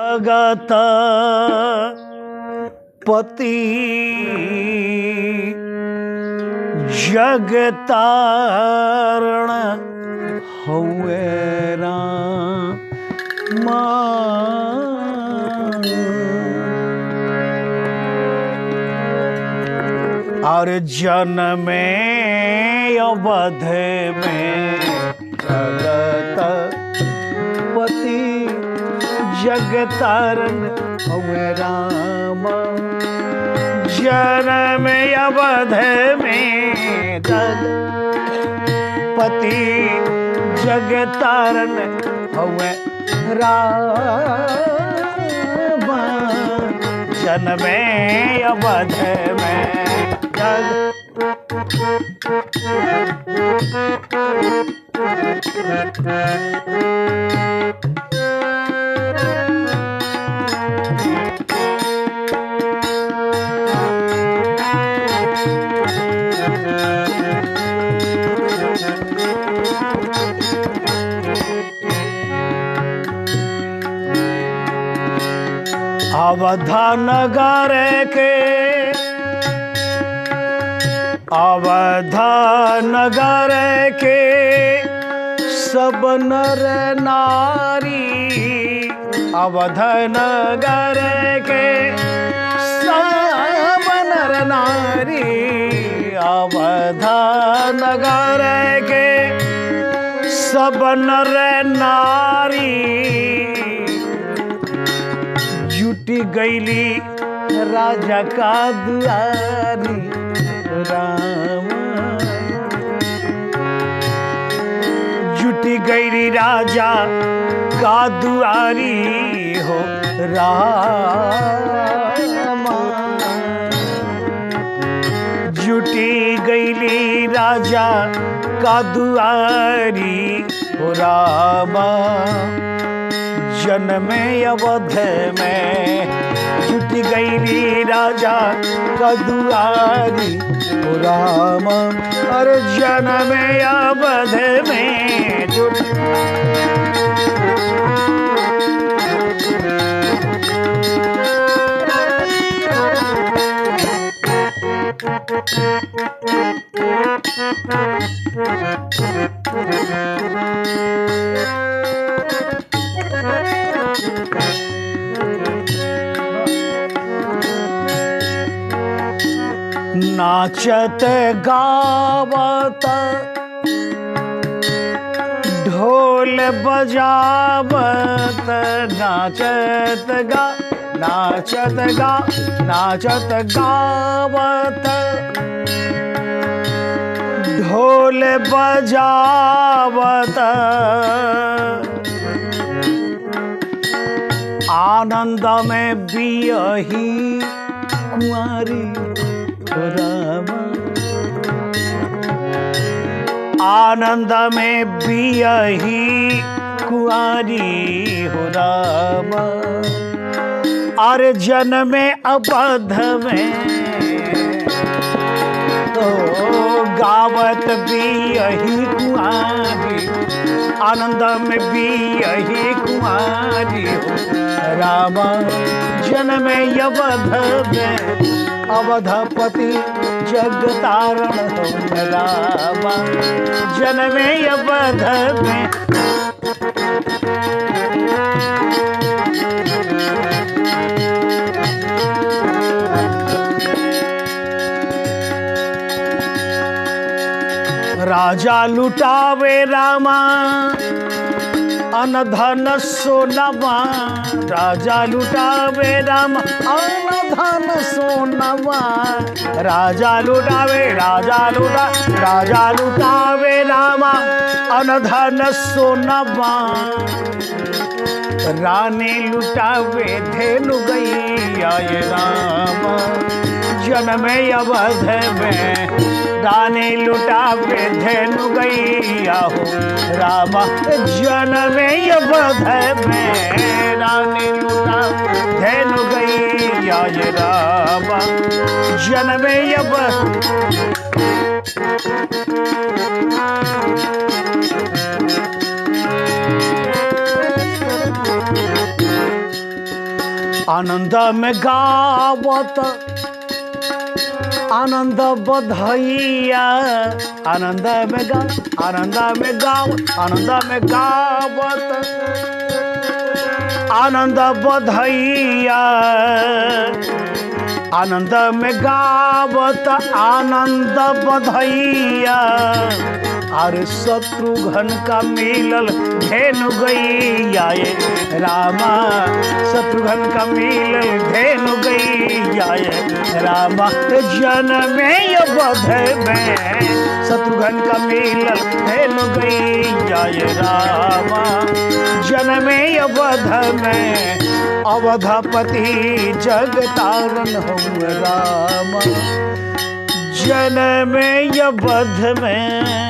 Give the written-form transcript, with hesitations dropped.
जगत पति जगतारण हुए राम। और जन्मे अवध में जगत पति जगतारण हुए राम। जन्म अवध में जगपति जगतारण हुए राम। जन्म अवध में अवध नगर के अवध नगर के सब नर नारी। अवध नगर के सब नर नारी। अवध नगर के सब नर नारी जुटी गईली राजा का दुआरी राम। जुटी गईली राजा का दुआरी हो राम। जुटी गईली राजा का दुआरी हो राम। जन्म अवध में जुटी गईली राजा का दुआरी हो राम। अरे जन्म अवध में नाचत गावत ढोल बजावत। नाचत गावत ढोल बजावत। आनंद में बियही कुंवारी राम। आनंद में बियही कुंवारी हो राम। और जन्म अवध में तो गावत बियही कुंवारी। आनंद में बियही कुंवारी हो राम। जन्म अवध में अवधपति जगतारण हो राम। जन्म अवध में राजा लुटावे रामा अनधन सोनवा। राजा लुटावे राम अनधन सोनवा। राजा लुटावे राम अनधन सोनवा। रानी लुटावे धेनु गैया ये राम। जन्म अवध में रानी लुटावे धेनु गैया हो राम। जन्म अवध में रानी लुटावे धेनु गैया ये राम। जन्म अवध आनंद में गावत आनंद बधैया, आनंद में गाव आनंद में गावत आनंद बधैया, आनंद में गावत आनंद बधैया। अरे शत्रुघ्न का मिलल धेनु गैया ये रामा, शत्रुघ्न का मिलल धेनु गैया ये रामा। जनमे अवध में शत्रुघ्न का मिलल धेनु गैया ये रामा, जनमे अवध में अवधपति जगतारण हम रामा। जनमे अवध में